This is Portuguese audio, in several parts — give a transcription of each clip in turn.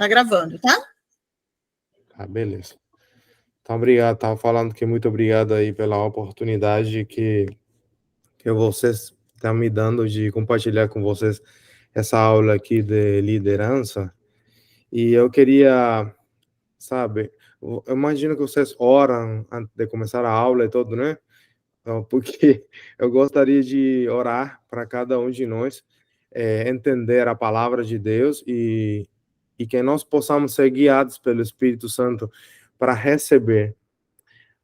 Tá gravando, tá? Ah, beleza. Então, obrigado. Estava falando que muito obrigado aí pela oportunidade que vocês estão me dando de compartilhar com vocês essa aula aqui de liderança. E eu queria, sabe, eu imagino que vocês oram antes de começar a aula e tudo, né? Então, porque eu gostaria de orar para cada um de nós entender a palavra de Deus e que nós possamos ser guiados pelo Espírito Santo para receber.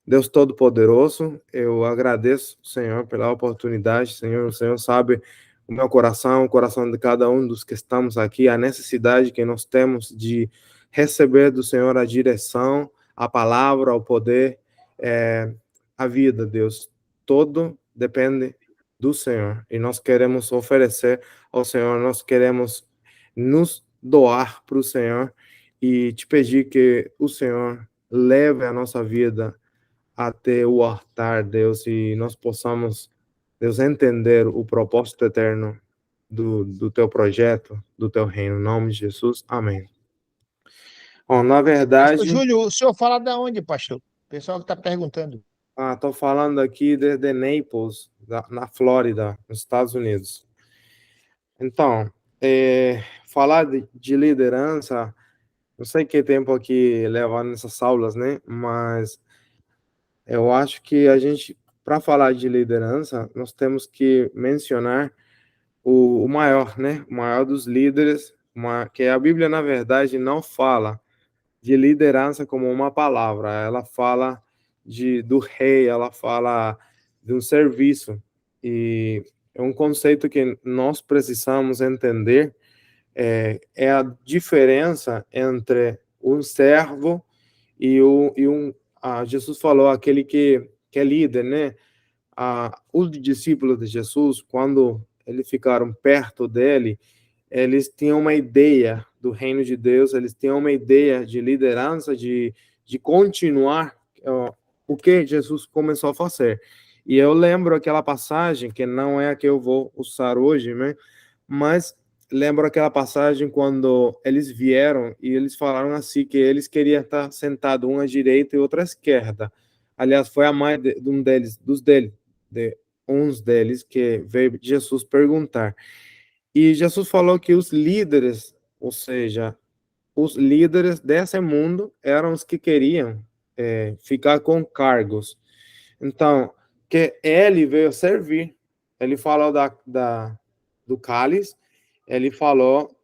Deus Todo-Poderoso, eu agradeço, Senhor, pela oportunidade, Senhor. O Senhor sabe o meu coração, o coração de cada um dos que estamos aqui, a necessidade que nós temos de receber do Senhor a direção, a palavra, o poder, a vida, Deus. Todo depende do Senhor e nós queremos oferecer ao Senhor, nós queremos nos doar para o Senhor e te pedir que o Senhor leve a nossa vida até o altar, Deus, e nós possamos, Deus, entender o propósito eterno do teu projeto, do teu reino. Em nome de Jesus, amém. Bom, na verdade... Pastor Júlio, o senhor fala de onde, pastor? O pessoal que está perguntando. Estou falando aqui de Naples, na Flórida, nos Estados Unidos. Então, falar de liderança, não sei que tempo aqui levar nessas aulas, né? Mas eu acho que a gente, para falar de liderança, nós temos que mencionar o maior, né? O maior dos líderes, que a Bíblia, na verdade, não fala de liderança como uma palavra, ela fala do rei, ela fala de um serviço, e é um conceito que nós precisamos entender, é a diferença entre um servo e Jesus falou, aquele que é líder, né? Os discípulos de Jesus, quando eles ficaram perto dele, eles tinham uma ideia do reino de Deus, eles tinham uma ideia de liderança, de continuar o que Jesus começou a fazer. E eu lembro aquela passagem, que não é a que eu vou usar hoje, né? Mas lembro aquela passagem quando eles vieram e eles falaram assim, que eles queriam estar sentados, um à direita e outro à esquerda. Aliás, foi a mãe de uns deles que veio Jesus perguntar. E Jesus falou que os líderes, ou seja, os líderes desse mundo eram os que queriam ficar com cargos. Então, que ele veio servir. Ele falou do cálice, ele falou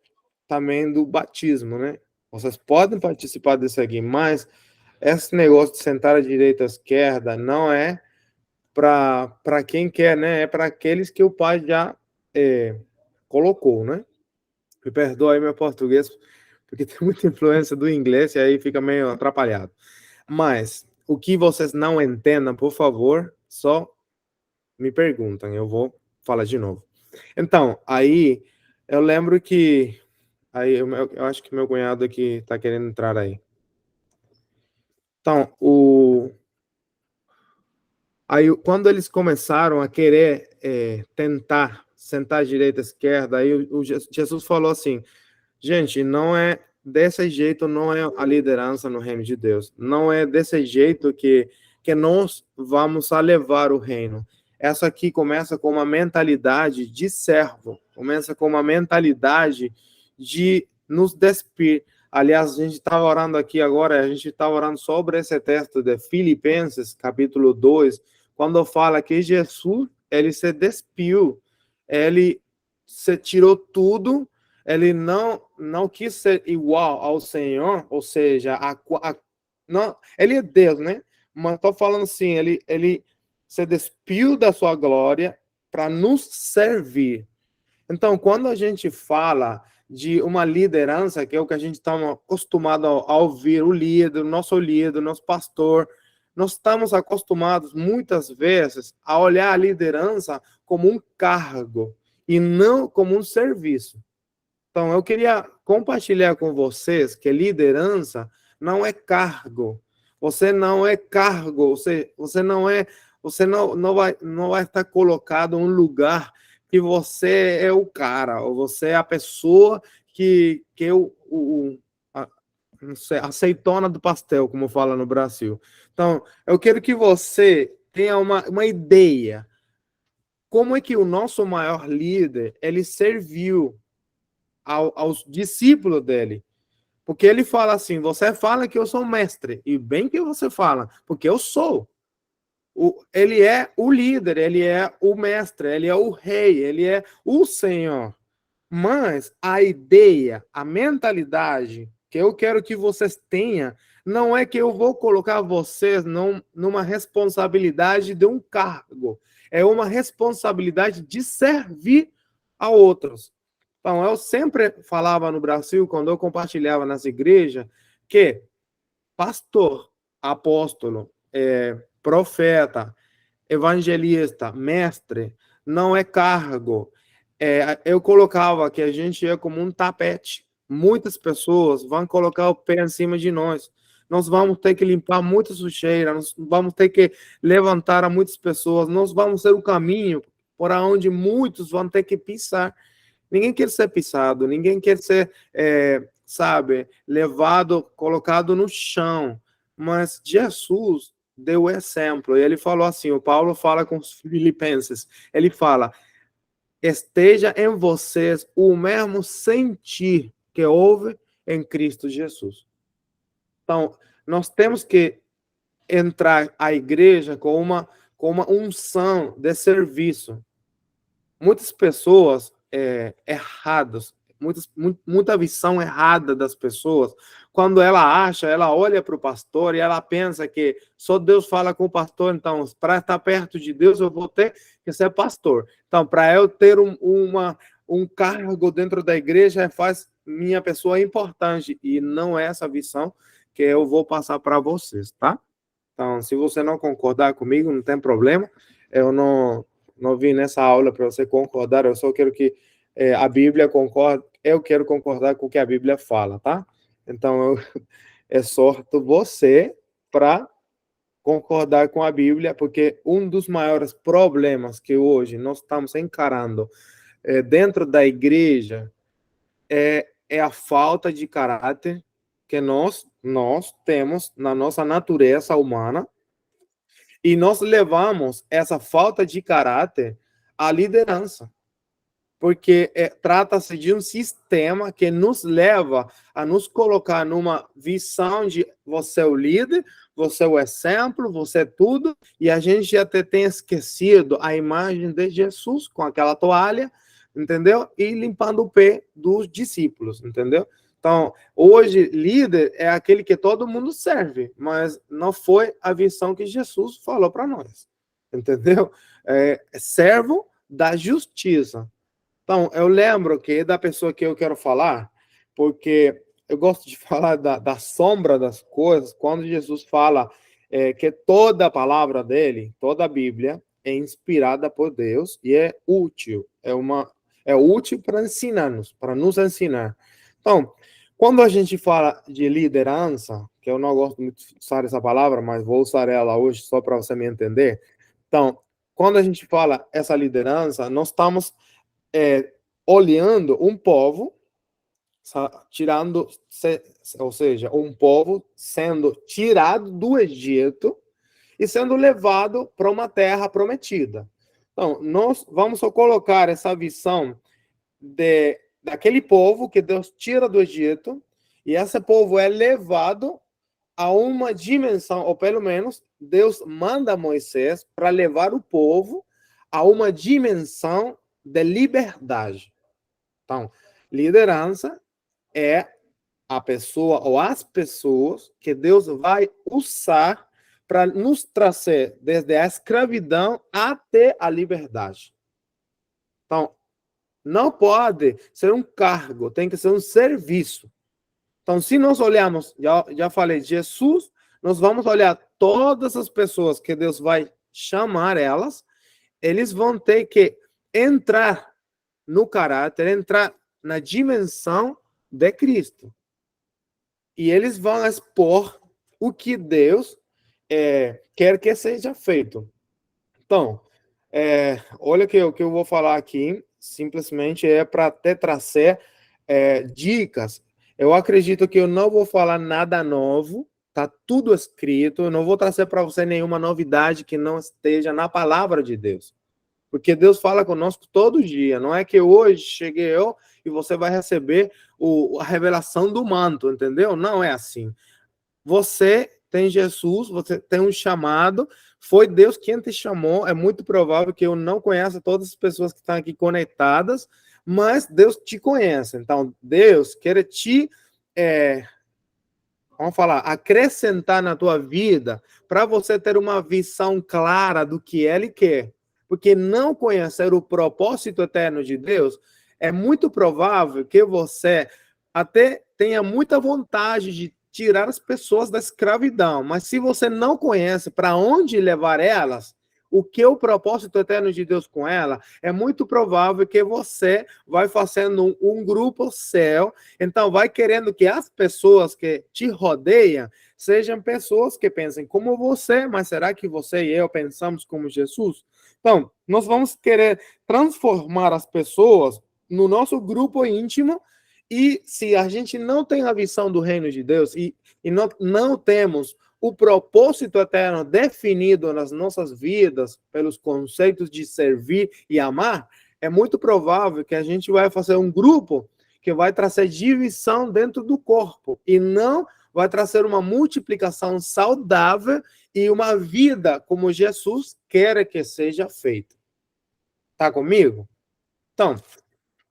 também do batismo, né? Vocês podem participar disso aqui, mas esse negócio de sentar à direita à esquerda não é para quem quer, né? É para aqueles que o pai já colocou, né? Me perdoa aí meu português, porque tem muita influência do inglês e aí fica meio atrapalhado. Mas o que vocês não entendam, por favor, só me perguntam, eu vou falar de novo. Então, aí eu lembro que aí eu acho que meu cunhado aqui está querendo entrar aí. Então, aí quando eles começaram a querer tentar sentar à direita à esquerda, aí Jesus falou assim: gente, não é desse jeito, não é a liderança no reino de Deus. Não é desse jeito que nós vamos a levar o reino. Essa aqui começa com uma mentalidade de servo, começa com uma mentalidade de nos despir. Aliás, a gente está orando aqui agora, a gente está orando sobre esse texto de Filipenses, capítulo 2, quando fala que Jesus, ele se despiu, ele se tirou tudo, ele não quis ser igual ao Senhor, ou seja, não, ele é Deus, né? Mas estou falando assim, ele se despiu da sua glória para nos servir. Então, quando a gente fala de uma liderança, que é o que a gente está acostumado a ouvir, o nosso pastor, nós estamos acostumados muitas vezes a olhar a liderança como um cargo e não como um serviço. Então, eu queria compartilhar com vocês que liderança não é cargo. Você não é cargo, você não vai estar colocado em um lugar que você é o cara, ou você é a pessoa que não sei, azeitona do pastel, como fala no Brasil. Então, eu quero que você tenha uma ideia. Como é que o nosso maior líder, ele serviu aos discípulos dele? Porque ele fala assim, você fala que eu sou mestre, e bem que você fala, porque eu sou. Ele é o líder, ele é o mestre, ele é o rei, ele é o Senhor. Mas a ideia, a mentalidade que eu quero que vocês tenham, não é que eu vou colocar vocês numa responsabilidade de um cargo. É uma responsabilidade de servir a outros. Então, eu sempre falava no Brasil, quando eu compartilhava nas igrejas, que pastor, apóstolo, profeta, evangelista, mestre, não é cargo. Eu colocava que a gente é como um tapete. Muitas pessoas vão colocar o pé em cima de nós. Nós vamos ter que limpar muita sujeira, nós vamos ter que levantar a muitas pessoas, nós vamos ser o caminho por onde muitos vão ter que pisar. Ninguém quer ser pisado, ninguém quer ser, sabe, levado, colocado no chão. Mas Jesus deu o exemplo. E ele falou assim, o Paulo fala com os filipenses, ele fala, esteja em vocês o mesmo sentir que houve em Cristo Jesus. Então, nós temos que entrar à igreja com uma unção de serviço. Muitas pessoas erradas, muita visão errada das pessoas, quando ela olha para o pastor e ela pensa que só Deus fala com o pastor, então, para estar perto de Deus, eu vou ter que ser pastor. Então, para eu ter um cargo dentro da igreja, faz minha pessoa importante, e não é essa visão que eu vou passar para vocês, tá? Então, se você não concordar comigo, não tem problema, eu não vim nessa aula para você concordar, eu só quero que a Bíblia concorde, eu quero concordar com o que a Bíblia fala, tá? Então, eu exorto você para concordar com a Bíblia, porque um dos maiores problemas que hoje nós estamos encarando dentro da igreja é a falta de caráter que nós temos na nossa natureza humana, e nós levamos essa falta de caráter à liderança, porque trata-se de um sistema que nos leva a nos colocar numa visão de você é o líder, você é o exemplo, você é tudo, e a gente até tem esquecido a imagem de Jesus com aquela toalha, entendeu? E limpando o pé dos discípulos, entendeu? Então, hoje, líder é aquele que todo mundo serve, mas não foi a visão que Jesus falou para nós, entendeu? Servo da justiça. Então, eu lembro que da pessoa que eu quero falar, porque eu gosto de falar da sombra das coisas, quando Jesus fala que toda a palavra dele, toda a Bíblia, é inspirada por Deus e é útil, é útil para ensinar-nos, para nos ensinar. Então, quando a gente fala de liderança, que eu não gosto muito de usar essa palavra, mas vou usar ela hoje só para você me entender. Então, quando a gente fala essa liderança, nós estamos olhando um povo tirando, ou seja, um povo sendo tirado do Egito e sendo levado para uma terra prometida. Então, nós vamos colocar essa visão daquele povo que Deus tira do Egito, e esse povo é levado a uma dimensão, ou pelo menos Deus manda Moisés para levar o povo a uma dimensão de liberdade. Então, liderança é a pessoa ou as pessoas que Deus vai usar para nos trazer desde a escravidão até a liberdade. Então, não pode ser um cargo, tem que ser um serviço. Então, se nós olharmos, já falei, Jesus, nós vamos olhar todas as pessoas que Deus vai chamar elas, eles vão ter que entrar no caráter, entrar na dimensão de Cristo. E eles vão expor o que Deus quer que seja feito. Então, olha o que eu vou falar aqui, simplesmente é para te trazer dicas. Eu acredito que eu não vou falar nada novo, tá tudo escrito, eu não vou trazer para você nenhuma novidade que não esteja na palavra de Deus. Porque Deus fala conosco todo dia, não é que hoje cheguei eu e você vai receber a revelação do manto, entendeu? Não é assim. Você tem Jesus, você tem um chamado, foi Deus quem te chamou. É muito provável que eu não conheça todas as pessoas que estão aqui conectadas, mas Deus te conhece. Então, Deus quer te, vamos falar, acrescentar na tua vida para você ter uma visão clara do que Ele quer. Porque não conhecer o propósito eterno de Deus, é muito provável que você até tenha muita vontade de tirar as pessoas da escravidão, mas se você não conhece para onde levar elas, o que é o propósito eterno de Deus com ela, é muito provável que você vai fazendo um grupo seu, então vai querendo que as pessoas que te rodeiam sejam pessoas que pensem como você, mas será que você e eu pensamos como Jesus? Então, nós vamos querer transformar as pessoas no nosso grupo íntimo. E se a gente não tem a visão do reino de Deus e não temos o propósito eterno definido nas nossas vidas pelos conceitos de servir e amar, é muito provável que a gente vai fazer um grupo que vai trazer divisão dentro do corpo e não vai trazer uma multiplicação saudável e uma vida como Jesus quer que seja feita. Tá comigo? Então,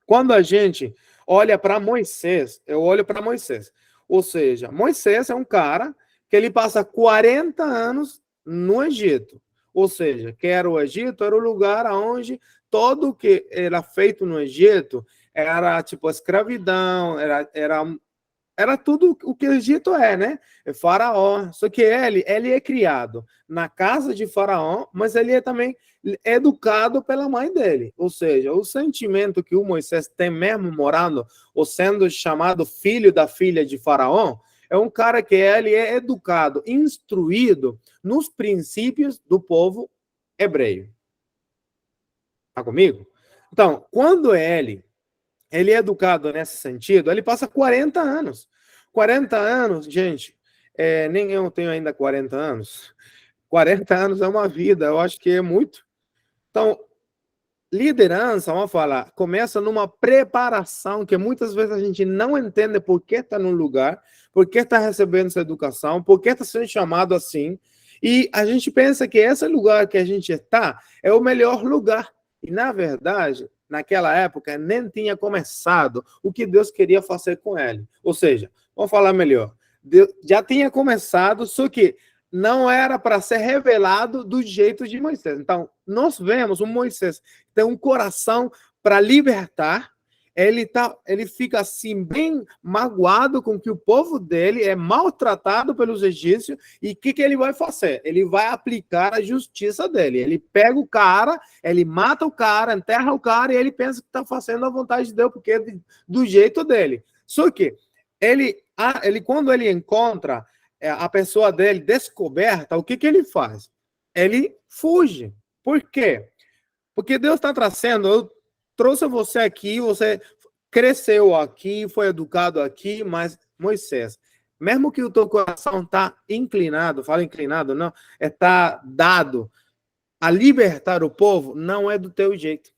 quando a gente olha para Moisés, eu olho para Moisés. Ou seja, Moisés é um cara que ele passa 40 anos no Egito. Ou seja, que era o Egito, era o lugar onde todo o que era feito no Egito era tipo escravidão, era tudo o que o Egito é, né? É Faraó. Só que ele é criado na casa de Faraó, mas ele é também educado pela mãe dele. Ou seja, o sentimento que o Moisés tem mesmo morando, ou sendo chamado filho da filha de Faraó, é um cara que ele é educado, instruído nos princípios do povo hebreu. Tá comigo? Então, quando ele é educado nesse sentido, ele passa 40 anos. 40 anos, gente, nem eu tenho ainda 40 anos. 40 anos é uma vida, eu acho que é muito. Então, liderança, vamos falar, começa numa preparação que muitas vezes a gente não entende por que está no lugar, por que está recebendo essa educação, por que está sendo chamado assim. E a gente pensa que esse lugar que a gente está é o melhor lugar. E, na verdade, naquela época, nem tinha começado o que Deus queria fazer com ele. Ou seja, vamos falar melhor. Deus já tinha começado, só que não era para ser revelado do jeito de Moisés. Então, nós vemos um Moisés que tem um coração para libertar. Ele fica assim bem magoado com que o povo dele é maltratado pelos egípcios e o que ele vai fazer? Ele vai aplicar a justiça dele. Ele pega o cara, ele mata o cara, enterra o cara e ele pensa que está fazendo a vontade de Deus porque é do jeito dele. Só que ele quando ele encontra a pessoa dele descoberta, o que ele faz? Ele fuge. Por quê? Porque Deus está trazendo, eu trouxe você aqui, você cresceu aqui, foi educado aqui, mas Moisés, mesmo que o teu coração está inclinado, fala inclinado, não, está dado a libertar o povo, não é do teu jeito.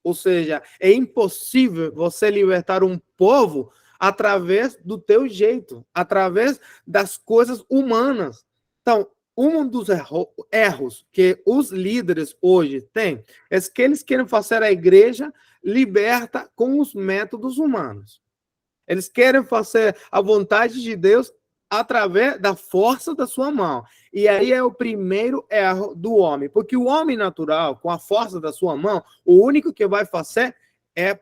Ou seja, é impossível você libertar um povo através do teu jeito, através das coisas humanas. Então, um dos erros que os líderes hoje têm é que eles querem fazer a igreja liberta com os métodos humanos. Eles querem fazer a vontade de Deus através da força da sua mão. E aí é o primeiro erro do homem. Porque o homem natural, com a força da sua mão, o único que vai fazer é,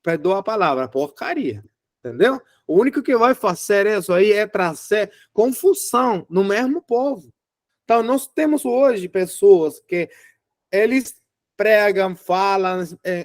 perdoa a palavra, porcaria. Entendeu? O único que vai fazer isso aí é trazer confusão no mesmo povo. Então, nós temos hoje pessoas que eles pregam, falam,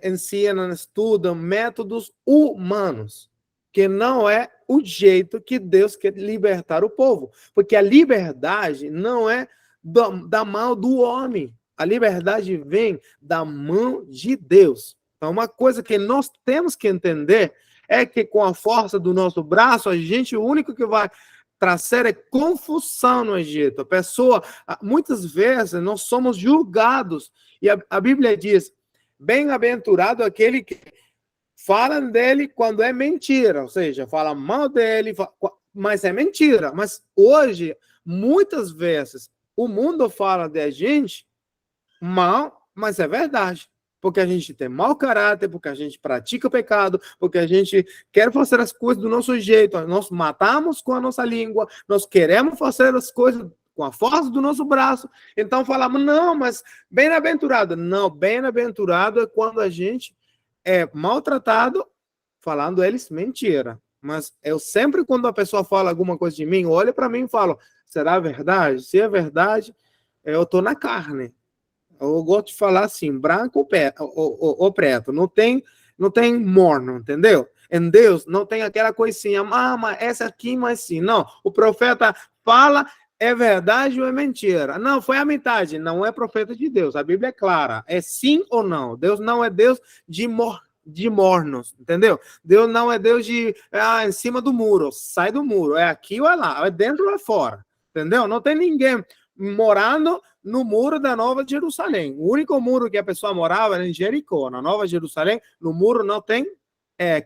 ensinam, estudam métodos humanos, que não é o jeito que Deus quer libertar o povo. Porque a liberdade não é da mão do homem. A liberdade vem da mão de Deus. Então, uma coisa que nós temos que entender é que com a força do nosso braço, a gente, o único que vai trazer é confusão no Egito. A pessoa, muitas vezes, nós somos julgados. E a Bíblia diz, bem-aventurado aquele que falam dele quando é mentira, ou seja, fala mal dele, mas é mentira. Mas hoje, muitas vezes, o mundo fala de a gente mal, mas é verdade. Porque a gente tem mau caráter, porque a gente pratica o pecado, porque a gente quer fazer as coisas do nosso jeito. Nós matamos com a nossa língua, nós queremos fazer as coisas com a força do nosso braço. Então falamos, não, mas bem-aventurado. Não, bem-aventurado é quando a gente é maltratado, falando eles mentira. Mas eu sempre, quando a pessoa fala alguma coisa de mim, olha para mim e fala, será verdade? Se é verdade, eu estou na carne. Eu gosto de falar assim, branco ou preto. Não tem morno, entendeu? Em Deus não tem aquela coisinha, mas essa aqui, mas sim. Não, o profeta fala, é verdade ou é mentira? Não, foi a metade. Não é profeta de Deus. A Bíblia é clara. É sim ou não. Deus não é Deus de mornos, entendeu? Deus não é Deus de em cima do muro. Sai do muro. É aqui ou é lá. É dentro ou é fora. Entendeu? Não tem ninguém morando no muro da Nova Jerusalém. O único muro que a pessoa morava era em Jericó. Na Nova Jerusalém, no muro não tem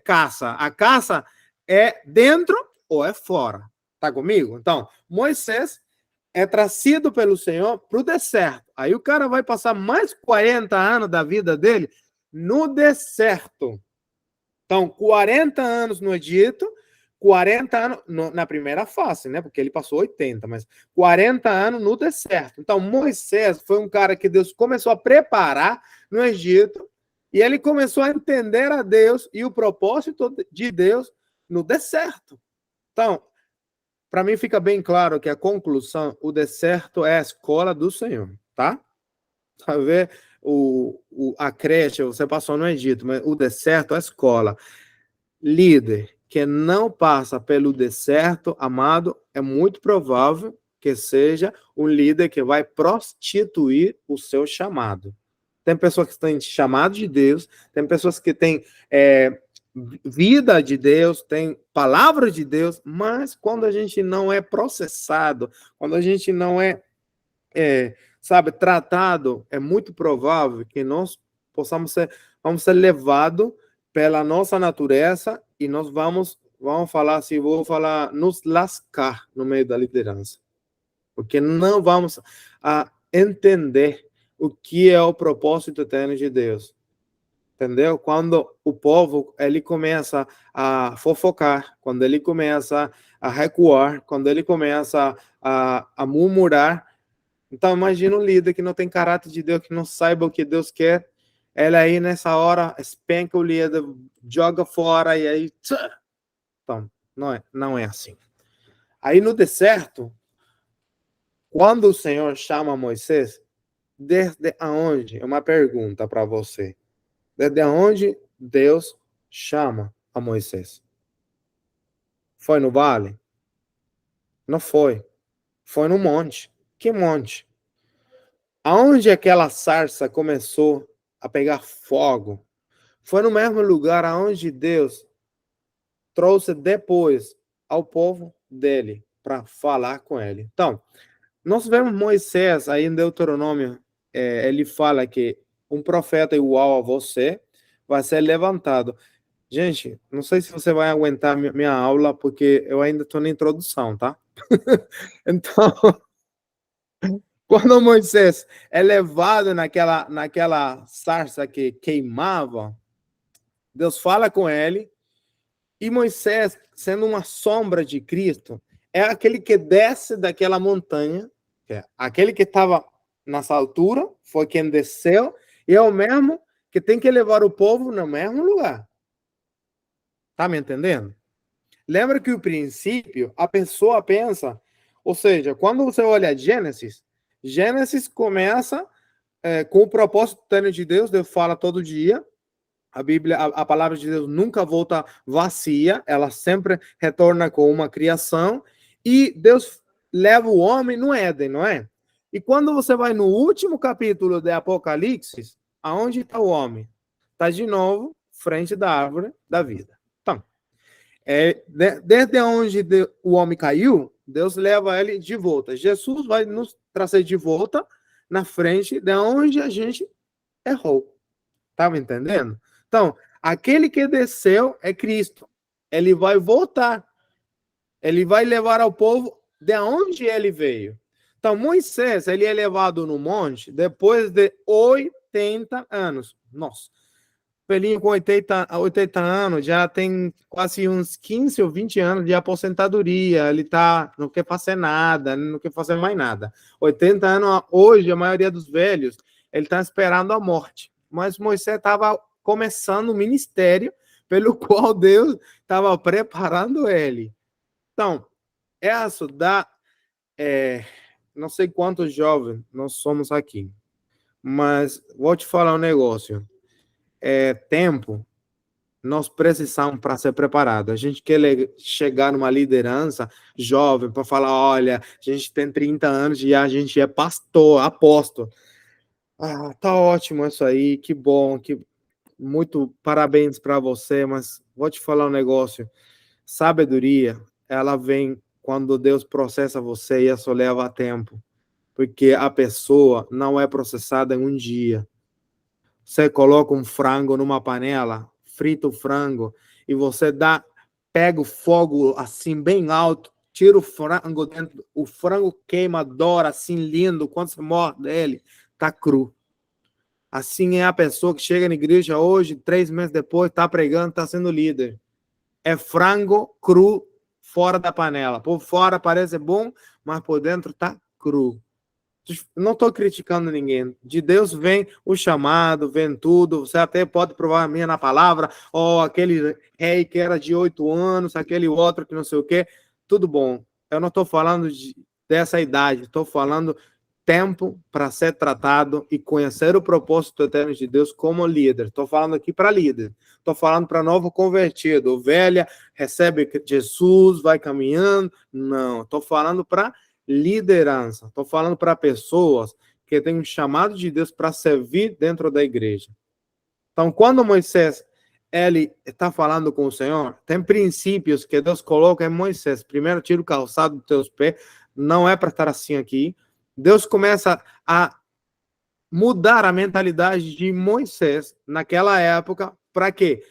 casa. A casa é dentro ou é fora. Tá comigo? Então, Moisés é trazido pelo Senhor para o deserto. Aí o cara vai passar mais 40 anos da vida dele no deserto. Então, 40 anos no Egito, 40 anos na primeira fase, né? Porque ele passou 80, mas 40 anos no deserto. Então, Moisés foi um cara que Deus começou a preparar no Egito e ele começou a entender a Deus e o propósito de Deus no deserto. Então, para mim fica bem claro que a conclusão, o deserto é a escola do Senhor, tá? Sabe, a creche, você passou no Egito, mas o deserto é a escola. Líder que não passa pelo deserto, amado, é muito provável que seja um líder que vai prostituir o seu chamado. Tem pessoas que têm chamado de Deus, tem pessoas que têm vida de Deus, tem palavra de Deus, mas quando a gente não é processado, quando a gente não é tratado, é muito provável que nós vamos ser levados pela nossa natureza e nós vamos falar assim, nos lascar no meio da liderança. Porque não vamos entender o que é o propósito eterno de Deus. Entendeu? Quando o povo, ele começa a fofocar, quando ele começa a recuar, quando ele começa a murmurar. Então, imagina um líder que não tem caráter de Deus, que não saiba o que Deus quer. Ele aí, nessa hora, espanca o líder, joga fora e aí... Então, não é assim. Aí, no deserto, quando o Senhor chama Moisés, desde aonde? É uma pergunta para você. Desde onde Deus chama a Moisés? Foi no vale? Não foi. Foi no monte. Que monte? Aonde aquela sarça começou a pegar fogo? Foi no mesmo lugar aonde Deus trouxe depois ao povo dele para falar com ele. Então, nós vemos Moisés aí em Deuteronômio, ele fala que um profeta igual a você vai ser levantado. Gente, não sei se você vai aguentar minha aula, porque eu ainda estou na introdução, tá? Então, quando Moisés é levado naquela sarça que queimava, Deus fala com ele, e Moisés, sendo uma sombra de Cristo, é aquele que desce daquela montanha, aquele que estava nessa altura, foi quem desceu, e é o mesmo que tem que levar o povo no mesmo lugar. Tá me entendendo? Lembra que o princípio, a pessoa pensa, ou seja, quando você olha Gênesis começa com o propósito eterno de Deus, Deus fala todo dia, a Bíblia, a palavra de Deus nunca volta vazia, ela sempre retorna com uma criação, e Deus leva o homem no Éden, não é? E quando você vai no último capítulo de Apocalipse, aonde está o homem? Está de novo frente da árvore da vida. Então, Desde onde o homem caiu, Deus leva ele de volta. Jesus vai nos trazer de volta na frente de onde a gente errou. Estava entendendo? Então, aquele que desceu é Cristo. Ele vai voltar. Ele vai levar ao povo de onde ele veio. Então, Moisés, ele é levado no monte depois de 80 anos. Nossa, Pelinho com 80 anos, já tem quase uns 15 ou 20 anos de aposentadoria. Ele não quer fazer nada, não quer fazer mais nada. 80 anos, hoje, a maioria dos velhos, ele está esperando a morte. Mas Moisés estava começando o ministério pelo qual Deus estava preparando ele. Então, essa não sei quantos jovens nós somos aqui, mas vou te falar um negócio. Tempo, nós precisamos para ser preparado. A gente quer chegar numa liderança jovem para falar, olha, a gente tem 30 anos e a gente é pastor, apóstolo. Ah, tá ótimo isso aí, que bom, muito parabéns para você, mas vou te falar um negócio. Sabedoria, ela vem quando Deus processa você e isso leva tempo, porque a pessoa não é processada em um dia. Você coloca um frango numa panela, frita o frango e você pega o fogo assim bem alto, tira o frango dentro, o frango queima, adora assim lindo, quando você morde ele, tá cru. Assim é a pessoa que chega na igreja hoje, 3 meses depois, tá pregando, tá sendo líder. É frango cru fora da panela. Por fora parece bom, mas por dentro tá cru. Não estou criticando ninguém. De Deus vem o chamado, vem tudo. Você até pode provar a minha na palavra. Ou aquele rei que era de 8 anos, aquele outro que não sei o quê. Tudo bom. Eu não estou falando dessa idade. Estou falando tempo para ser tratado e conhecer o propósito eterno de Deus como líder. Estou falando aqui para líder. Estou falando para novo convertido. O velha recebe Jesus, vai caminhando. Não. Estou falando para liderança. Estou falando para pessoas que têm um chamado de Deus para servir dentro da igreja. Então, quando Moisés ele está falando com o Senhor, tem princípios que Deus coloca em Moisés. Primeiro, tira o calçado dos teus pés. Não é para estar assim aqui. Deus começa a mudar a mentalidade de Moisés naquela época. Para quê?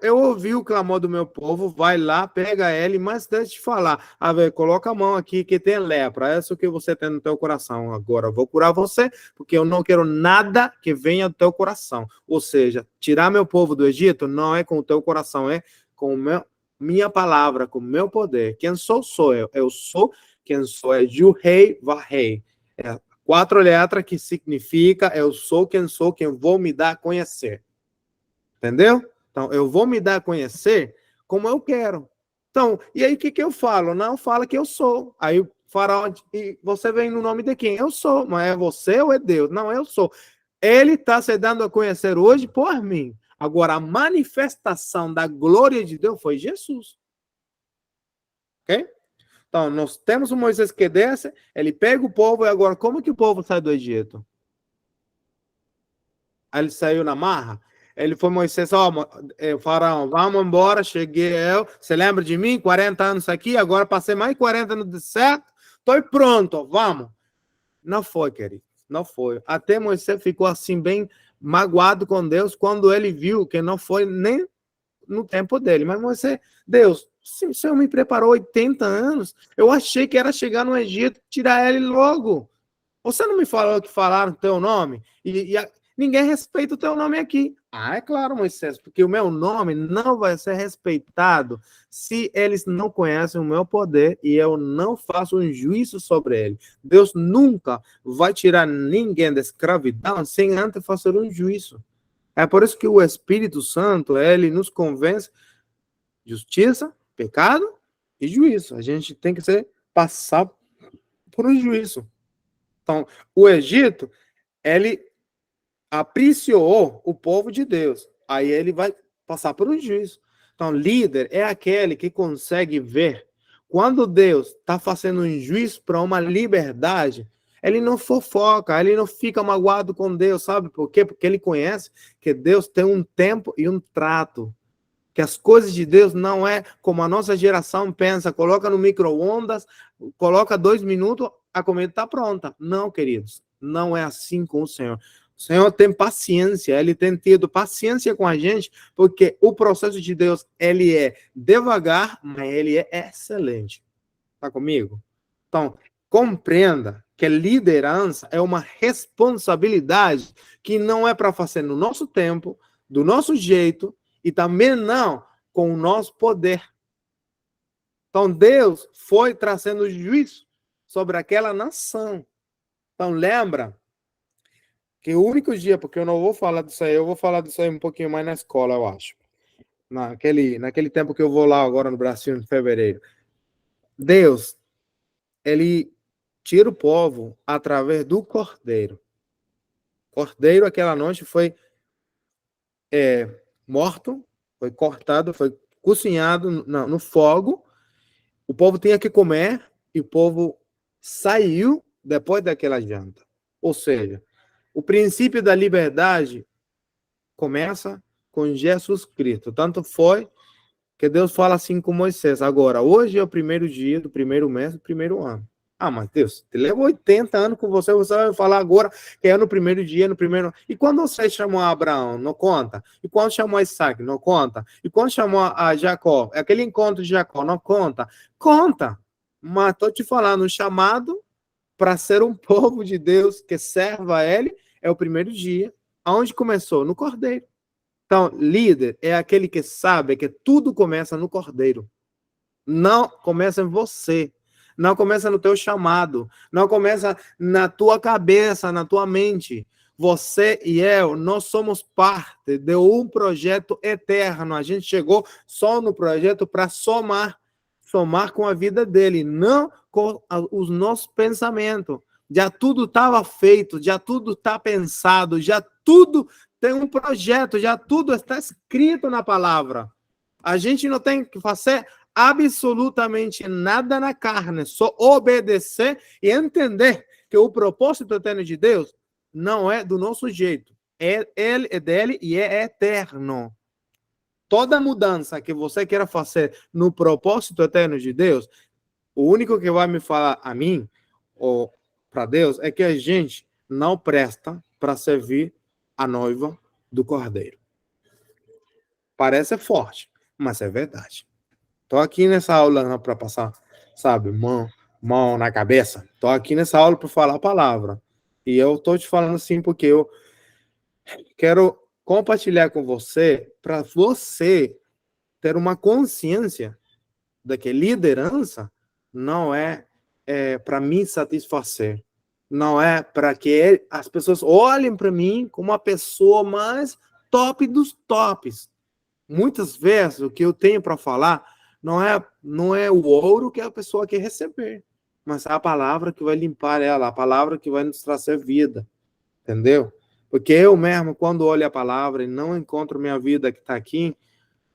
Eu ouvi o clamor do meu povo, vai lá, pega ele, mas deixa eu te falar, coloca a mão aqui que tem lepra, é isso que você tem no teu coração. Agora eu vou curar você, porque eu não quero nada que venha do teu coração. Ou seja, tirar meu povo do Egito não é com o teu coração, é com minha palavra, com o meu poder. Quem sou eu. Eu sou quem sou, é Juhei Vahei. 4 letras que significa eu sou, quem vou me dar a conhecer. Entendeu? Então, eu vou me dar a conhecer como eu quero. Então, e aí o que eu falo? Não, fala que eu sou. Aí o faraó, e você vem no nome de quem? Eu sou. Mas é você ou é Deus? Não, eu sou. Ele está se dando a conhecer hoje por mim. Agora, a manifestação da glória de Deus foi Jesus. Ok? Então, nós temos o Moisés que desce, ele pega o povo, e agora, como que o povo sai do Egito? Aí ele saiu na marra? Ele foi Moisés, faraó, vamos embora, cheguei eu, você lembra de mim? 40 anos aqui, agora passei mais 40 no deserto, estou pronto, vamos. Não foi, querido, não foi. Até Moisés ficou assim bem magoado com Deus quando ele viu que não foi nem no tempo dele. Mas Moisés, Deus, o Senhor me preparou 80 anos, eu achei que era chegar no Egito, tirar ele logo. Você não me falou que falaram o teu nome? Ninguém respeita o teu nome aqui. Ah, é claro, Moisés, porque o meu nome não vai ser respeitado se eles não conhecem o meu poder e eu não faço um juízo sobre ele. Deus nunca vai tirar ninguém da escravidão sem antes fazer um juízo. É por isso que o Espírito Santo, ele nos convence de justiça, pecado e juízo. A gente tem que passar por um juízo. Então, o Egito, ele apreciou o povo de Deus. Aí ele vai passar por um juízo. Então, líder é aquele que consegue ver quando Deus está fazendo um juízo para uma liberdade, ele não fofoca, ele não fica magoado com Deus, sabe por quê? Porque ele conhece que Deus tem um tempo e um trato. Que as coisas de Deus não é como a nossa geração pensa, coloca no micro-ondas, coloca 2 minutos, a comida está pronta. Não, queridos, não é assim com o Senhor. O Senhor tem paciência, Ele tem tido paciência com a gente, porque o processo de Deus, ele é devagar, mas ele é excelente. Está comigo? Então, compreenda que liderança é uma responsabilidade que não é para fazer no nosso tempo, do nosso jeito, e também não com o nosso poder. Então, Deus foi trazendo juízo sobre aquela nação. Então, lembra que o único dia, porque eu não vou falar disso aí, eu vou falar disso aí um pouquinho mais na escola, eu acho. Naquele tempo que eu vou lá agora no Brasil, em fevereiro. Deus, ele tira o povo através do cordeiro. Cordeiro, aquela noite, foi morto, foi cortado, foi cozinhado no fogo. O povo tinha que comer e o povo saiu depois daquela janta. Ou seja, o princípio da liberdade começa com Jesus Cristo. Tanto foi que Deus fala assim com Moisés. Agora, hoje é o primeiro dia do primeiro mês do primeiro ano. Ah, mas Deus, te leva 80 anos com você, você vai falar agora que é no primeiro dia, no primeiro... E quando você chamou Abraão, não conta? E quando chamou Isaac, não conta? E quando chamou a Jacó, aquele encontro de Jacó, não conta? Conta! Mas estou te falando, o chamado para ser um povo de Deus que serva a Ele é o primeiro dia. Aonde começou? No Cordeiro. Então, líder é aquele que sabe que tudo começa no Cordeiro. Não começa em você. Não começa no teu chamado. Não começa na tua cabeça, na tua mente. Você e eu, nós somos parte de um projeto eterno. A gente chegou só no projeto para somar com a vida dele, não com os nossos pensamentos. Já tudo estava feito, já tudo está pensado, já tudo tem um projeto, já tudo está escrito na palavra. A gente não tem que fazer absolutamente nada na carne, só obedecer e entender que o propósito eterno de Deus não é do nosso jeito. Ele é dele e é eterno. Toda mudança que você queira fazer no propósito eterno de Deus, o único que vai me falar a mim ou para Deus é que a gente não presta para servir a noiva do Cordeiro. Parece forte, mas é verdade. Estou aqui nessa aula para passar, sabe, mão na cabeça. Estou aqui nessa aula para falar a palavra. E eu estou te falando assim porque eu quero compartilhar com você, para você ter uma consciência de que liderança não é para me satisfazer. Não é para que as pessoas olhem para mim como a pessoa mais top dos tops. Muitas vezes o que eu tenho para falar não é o ouro que a pessoa quer receber, mas é a palavra que vai limpar ela, a palavra que vai nos trazer vida. Entendeu? Porque eu mesmo, quando olho a palavra e não encontro minha vida que está aqui,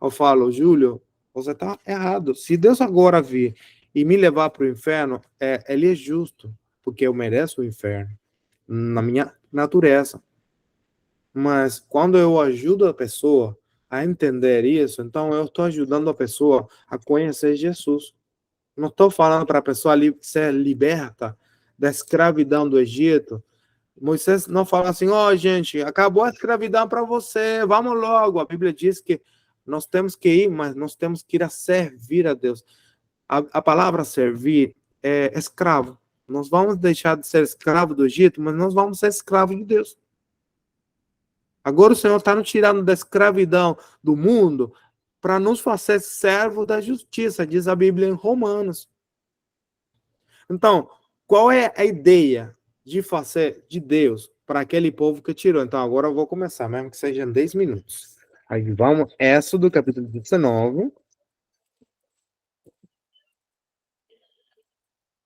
eu falo, Júlio, você está errado. Se Deus agora vir e me levar para o inferno, ele é justo, porque eu mereço o inferno, na minha natureza. Mas quando eu ajudo a pessoa a entender isso, então eu estou ajudando a pessoa a conhecer Jesus. Não estou falando para a pessoa ser liberta da escravidão do Egito. Moisés não fala assim, gente, acabou a escravidão para você, vamos logo. A Bíblia diz que nós temos que ir, mas nós temos que ir a servir a Deus. A palavra servir é escravo. Nós vamos deixar de ser escravo do Egito, mas nós vamos ser escravo de Deus. Agora o Senhor está nos tirando da escravidão do mundo para nos fazer servo da justiça, diz a Bíblia em Romanos. Então, qual é a ideia de fazer de Deus para aquele povo que tirou? Então, agora eu vou começar, mesmo que seja em 10 minutos. Aí vamos, Êxodo, capítulo 19.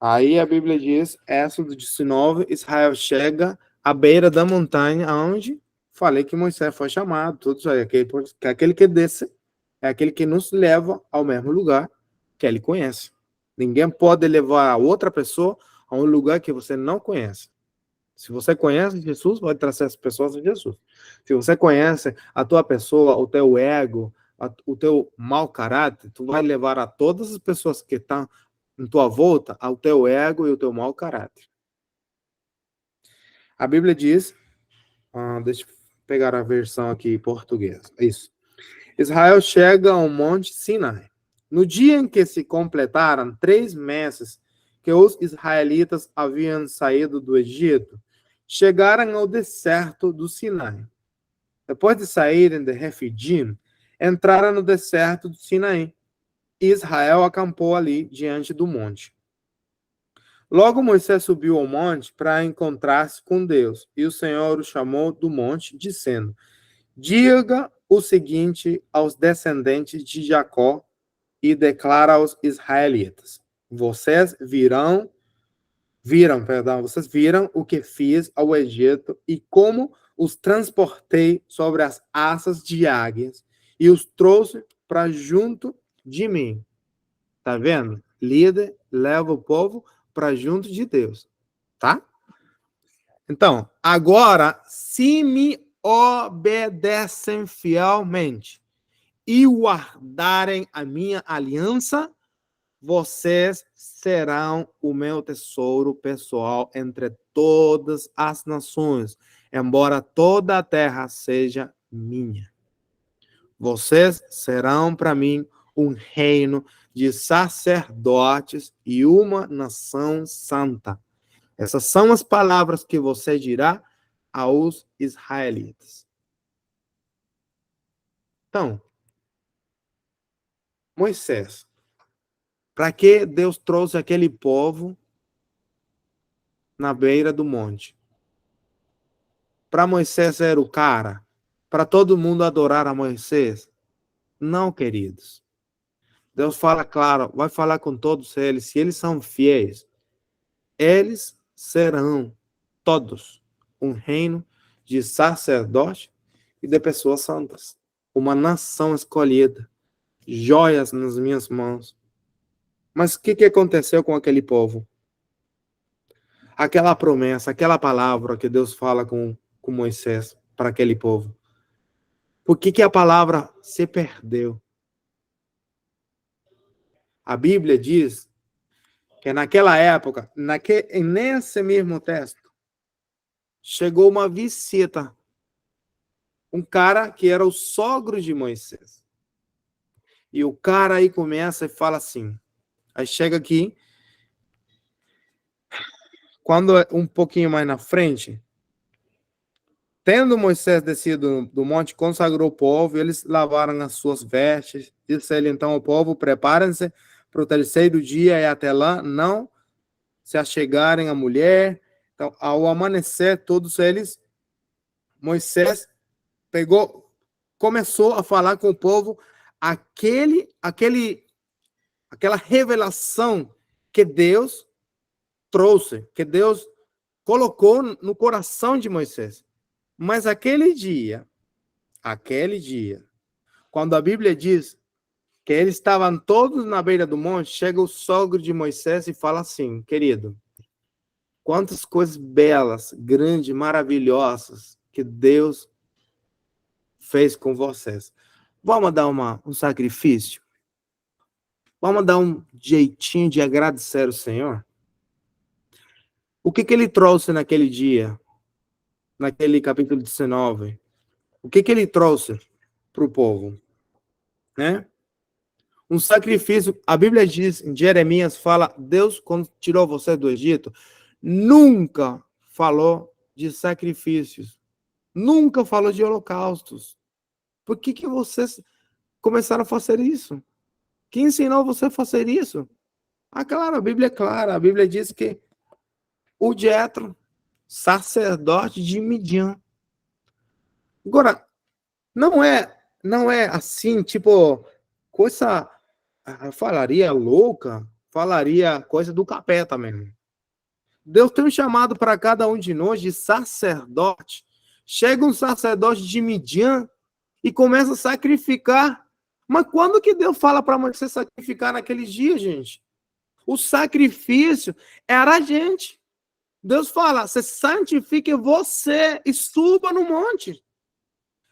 Aí a Bíblia diz, Êxodo 19, Israel chega à beira da montanha, onde falei que Moisés foi chamado, tudo isso aí, aquele que desce, é aquele que nos leva ao mesmo lugar que ele conhece. Ninguém pode levar a outra pessoa a um lugar que você não conhece. Se você conhece Jesus, vai trazer as pessoas a Jesus. Se você conhece a tua pessoa, o teu ego, o teu mau caráter, tu vai levar a todas as pessoas que estão em tua volta ao teu ego e ao teu mau caráter. A Bíblia diz, deixa eu pegar a versão aqui em português. Isso. Israel chega ao Monte Sinai. No dia em que se completaram 3 meses que os israelitas haviam saído do Egito, chegaram ao deserto do Sinai. Depois de saírem de Refidim, entraram no deserto do Sinai. E Israel acampou ali diante do monte. Logo Moisés subiu ao monte para encontrar-se com Deus, e o Senhor o chamou do monte, dizendo: diga o seguinte aos descendentes de Jacó e declara aos israelitas: vocês viram o que fiz ao Egito e como os transportei sobre as asas de águias e os trouxe para junto de mim. Tá vendo? Líder leva o povo para junto de Deus, tá? Então, agora, se me obedecem fielmente e guardarem a minha aliança, vocês serão o meu tesouro pessoal entre todas as nações, embora toda a terra seja minha. Vocês serão para mim um reino de sacerdotes e uma nação santa. Essas são as palavras que você dirá aos israelitas. Então, Moisés, para que Deus trouxe aquele povo na beira do monte? Para Moisés era o cara? Para todo mundo adorar a Moisés? Não, queridos. Deus fala claro, vai falar com todos eles. Se eles são fiéis, eles serão todos um reino de sacerdotes e de pessoas santas. Uma nação escolhida, joias nas minhas mãos. Mas o que aconteceu com aquele povo? Aquela promessa, aquela palavra que Deus fala com Moisés para aquele povo. Por que a palavra se perdeu? A Bíblia diz que naquela época, nesse mesmo texto, chegou uma visita. Um cara que era o sogro de Moisés. E o cara aí começa e fala assim. Aí chega aqui, quando um pouquinho mais na frente, tendo Moisés descido do monte, consagrou o povo, eles lavaram as suas vestes. Disse ele então ao povo: preparem-se para o terceiro dia e até lá não se achegarem a mulher. Então, ao amanhecer, todos eles, Moisés começou a falar com o povo aquela revelação que Deus trouxe, que Deus colocou no coração de Moisés. Mas aquele dia, quando a Bíblia diz que eles estavam todos na beira do monte, chega o sogro de Moisés e fala assim: querido, quantas coisas belas, grandes, maravilhosas que Deus fez com vocês. Vamos dar um sacrifício? Vamos dar um jeitinho de agradecer o Senhor? O que ele trouxe naquele dia? Naquele capítulo 19? O que ele trouxe para o povo? Né? Um sacrifício. A Bíblia diz, em Jeremias, fala, Deus, quando tirou você do Egito, nunca falou de sacrifícios. Nunca falou de holocaustos. Por que vocês começaram a fazer isso? Quem ensinou você a fazer isso? Claro, a Bíblia é clara. A Bíblia diz que o Jetro, sacerdote de Midian. Agora, não é assim, tipo, coisa, falaria louca, falaria coisa do capeta mesmo. Deus tem um chamado para cada um de nós de sacerdote. Chega um sacerdote de Midian e começa a sacrificar. Mas quando que Deus fala para você sacrificar naqueles dias, gente? O sacrifício era a gente. Deus fala, você santifique você e suba no monte.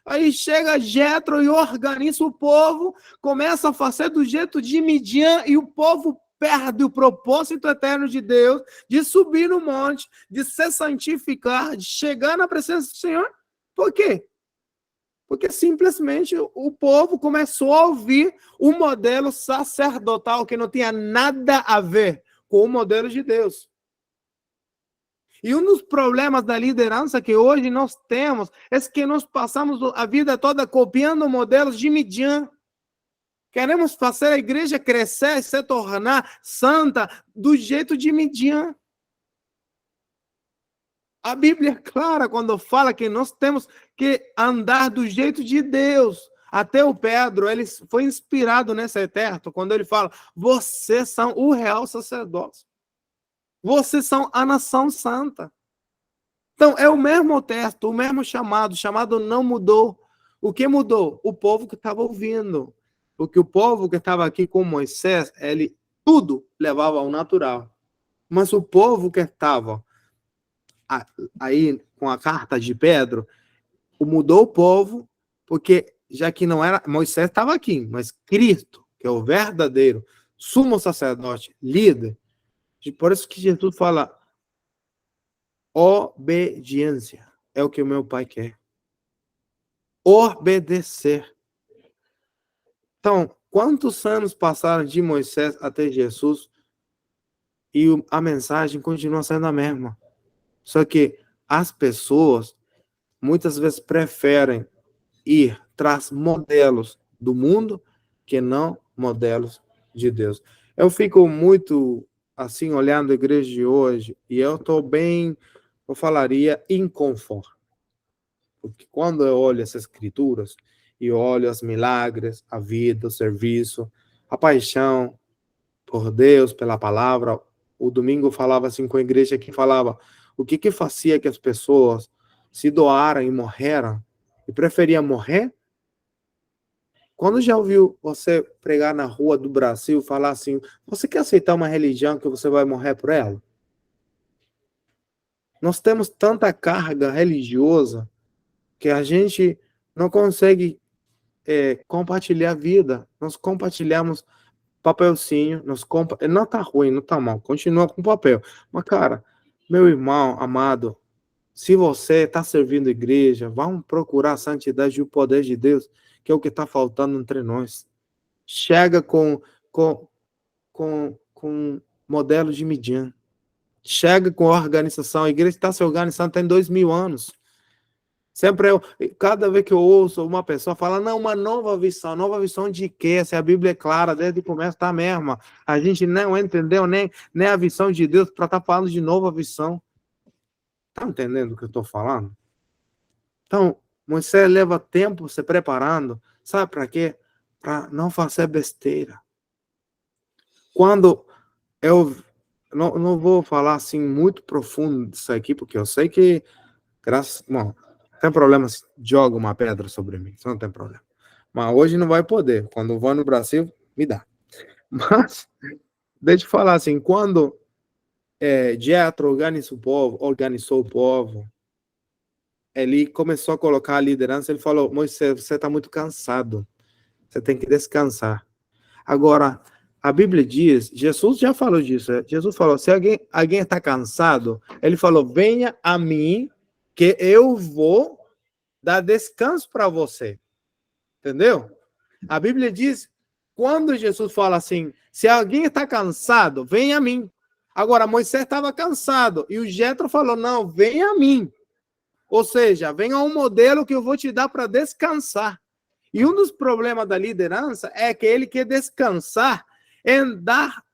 Aí chega Jetro e organiza o povo, começa a fazer do jeito de Midian e o povo perde o propósito eterno de Deus, de subir no monte, de se santificar, de chegar na presença do Senhor. Por quê? Porque simplesmente o povo começou a ouvir o modelo sacerdotal que não tinha nada a ver com o modelo de Deus. E um dos problemas da liderança que hoje nós temos é que nós passamos a vida toda copiando modelos de Midian. Queremos fazer a igreja crescer e se tornar santa do jeito de Midian. A Bíblia é clara quando fala que nós temos que andar do jeito de Deus. Até o Pedro, ele foi inspirado nesse texto, quando ele fala, vocês são o real sacerdócio. Vocês são a nação santa. Então, é o mesmo texto, o mesmo chamado. O chamado não mudou. O que mudou? O povo que estava ouvindo. Porque o povo que estava aqui com Moisés, ele tudo levava ao natural. Mas o povo que estava aí com a carta de Pedro, mudou o povo, porque já que não era, Moisés estava aqui, mas Cristo, que é o verdadeiro sumo sacerdote, líder, por isso que Jesus fala, obediência é o que o meu pai quer. Obedecer. Então, quantos anos passaram de Moisés até Jesus e a mensagem continua sendo a mesma? Só que as pessoas muitas vezes preferem ir tras modelos do mundo que não modelos de Deus. Eu fico muito assim olhando a igreja de hoje e eu estou bem, eu falaria, inconforme. Porque quando eu olho essas escrituras e olho os milagres, a vida, o serviço, a paixão por Deus, pela palavra, o domingo falava assim com a igreja que falava o que fazia que as pessoas se doaram e morreram e preferiam morrer. Quando já ouviu você pregar na rua do Brasil, falar assim, você quer aceitar uma religião que você vai morrer por ela? Nós temos tanta carga religiosa que a gente não consegue compartilhar a vida. Nós compartilhamos papelzinho, não tá ruim, não tá mal, continua com papel. Mas, cara, meu irmão amado, se você está servindo a igreja, vamos procurar a santidade e o poder de Deus, que é o que está faltando entre nós. Chega com modelo de Midian. Chega com organização. A igreja está se organizando tem 2000 anos. Sempre cada vez que eu ouço uma pessoa falar, não, uma nova visão de quê? Se a Bíblia é clara, desde o começo está a mesma. A gente não entendeu nem a visão de Deus para estar falando de nova visão. Está entendendo o que eu estou falando? Então, Moisés leva tempo se preparando. Sabe para quê? Para não fazer besteira. Quando eu não vou falar assim muito profundo disso aqui, porque eu sei que, bom, tem problema se joga uma pedra sobre mim, isso não tem problema. Mas hoje não vai poder. Quando vou no Brasil, me dá. Mas, deixa eu falar assim, quando Jetro organizou o povo, ele começou a colocar a liderança, ele falou, Moisés, você está muito cansado, você tem que descansar. Agora, a Bíblia diz, Jesus já falou disso, Jesus falou, se alguém está cansado, ele falou, venha a mim, que eu vou dar descanso para você. Entendeu? A Bíblia diz, quando Jesus fala assim, se alguém está cansado, venha a mim. Agora, Moisés estava cansado, e o Jetro falou, não, venha a mim. Ou seja, venha a um modelo que eu vou te dar para descansar. E um dos problemas da liderança é que ele quer descansar em dar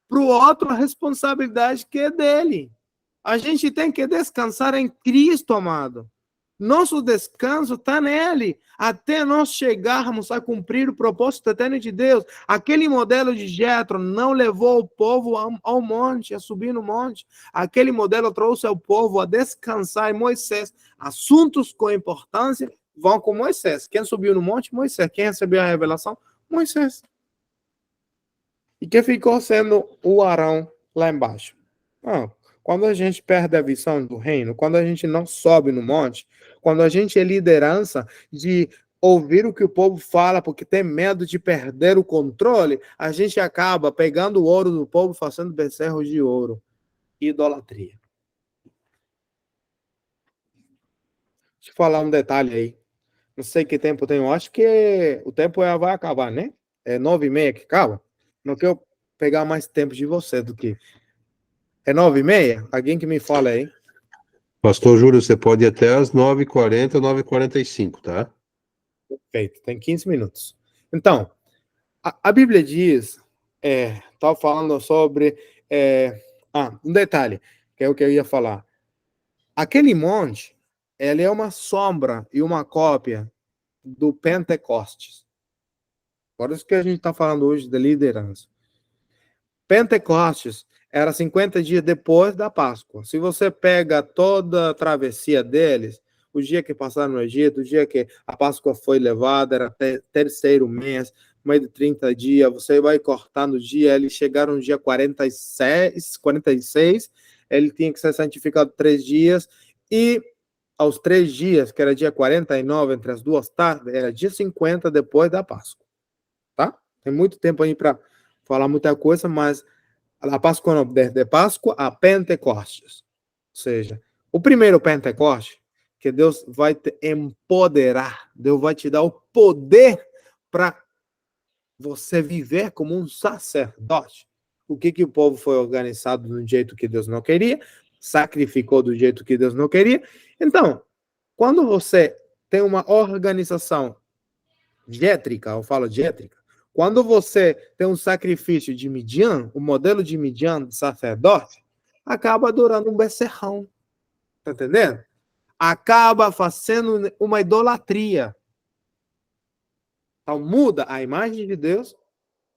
para o outro a responsabilidade que é dele. A gente tem que descansar em Cristo, amado. Nosso descanso está nele, até nós chegarmos a cumprir o propósito eterno de Deus. Aquele modelo de Jetro não levou o povo ao monte, a subir no monte. Aquele modelo trouxe o povo a descansar em Moisés. Assuntos com importância vão com Moisés. Quem subiu no monte? Moisés. Quem recebeu a revelação? Moisés. E quem ficou sendo o Arão lá embaixo? Quando a gente perde a visão do reino, quando a gente não sobe no monte, quando a gente é liderança de ouvir o que o povo fala porque tem medo de perder o controle, a gente acaba pegando o ouro do povo, fazendo becerros de ouro. Idolatria. Deixa eu falar um detalhe aí. Não sei que tempo tem, eu acho que o tempo vai acabar, né? É 9h30 que acaba. Não quero pegar mais tempo de você do que. É 9h30? Alguém que me fala aí. Pastor Júlio, você pode ir até às 9h40, 9h45, tá? Perfeito, tem 15 minutos. Então, a Bíblia diz, estava falando sobre, um detalhe, que é o que eu ia falar. Aquele monte, ele é uma sombra e uma cópia do Pentecostes. Por isso que a gente está falando hoje de liderança. Pentecostes era 50 dias depois da Páscoa. Se você pega toda a travessia deles, o dia que passaram no Egito, o dia que a Páscoa foi levada, era terceiro mês, mais de 30 dias, você vai cortando o dia, eles chegaram no dia 46, ele tinha que ser santificado 3 dias, e aos 3 dias, que era dia 49, entre as duas tardes, era dia 50 depois da Páscoa, tá? Tem muito tempo aí para falar muita coisa, mas a Páscoa não, de Páscoa a Pentecostes. Ou seja, o primeiro Pentecoste, que Deus vai te empoderar, Deus vai te dar o poder para você viver como um sacerdote. O que o povo foi organizado do jeito que Deus não queria, sacrificou do jeito que Deus não queria. Então, quando você tem uma organização jétrica, eu falo jétrica, quando você tem um sacrifício de Midian, o modelo de Midian, de sacerdote, acaba adorando um becerrão. Tá entendendo? Acaba fazendo uma idolatria. Então muda a imagem de Deus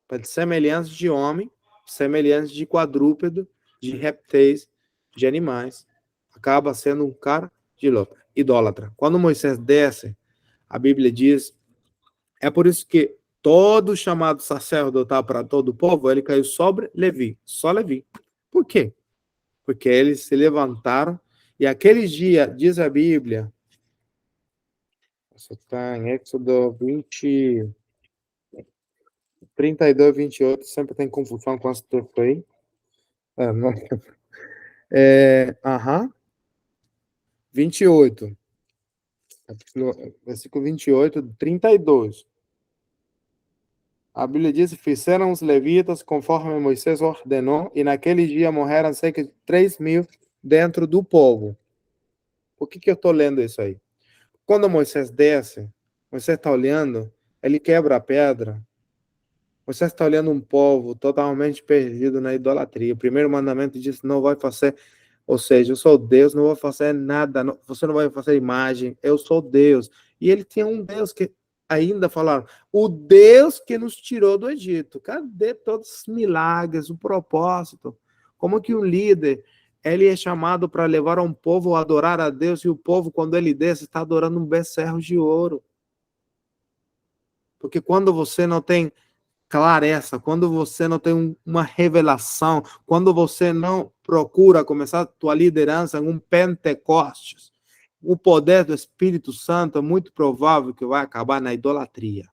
para semelhança de homem, semelhança de quadrúpedo, de répteis, de animais. Acaba sendo um cara de idólatra. Quando Moisés desce, a Bíblia diz, é por isso que todo chamado sacerdotal para todo o povo, ele caiu sobre Levi, só Levi. Por quê? Porque eles se levantaram e aqueles dias, diz a Bíblia, isso está em Êxodo 20, 32, 28, sempre tem confusão com esse texto aí. Não. 28, versículo 28, 32. A Bíblia diz: fizeram os levitas conforme Moisés ordenou, e naquele dia morreram cerca de 3.000 dentro do povo. Por que eu estou lendo isso aí? Quando Moisés desce, Moisés está olhando, ele quebra a pedra. Moisés está olhando um povo totalmente perdido na idolatria. O primeiro mandamento diz: não vai fazer, ou seja, eu sou Deus, não vou fazer nada, você não vai fazer imagem, eu sou Deus. E ele tinha um Deus que ainda falaram, o Deus que nos tirou do Egito. Cadê todos os milagres, o propósito? Como que um líder, ele é chamado para levar um povo a adorar a Deus, e o povo, quando ele desce, está adorando um becerro de ouro. Porque quando você não tem clareza, quando você não tem uma revelação, quando você não procura começar a tua liderança em um Pentecostes, o poder do Espírito Santo é muito provável que vai acabar na idolatria.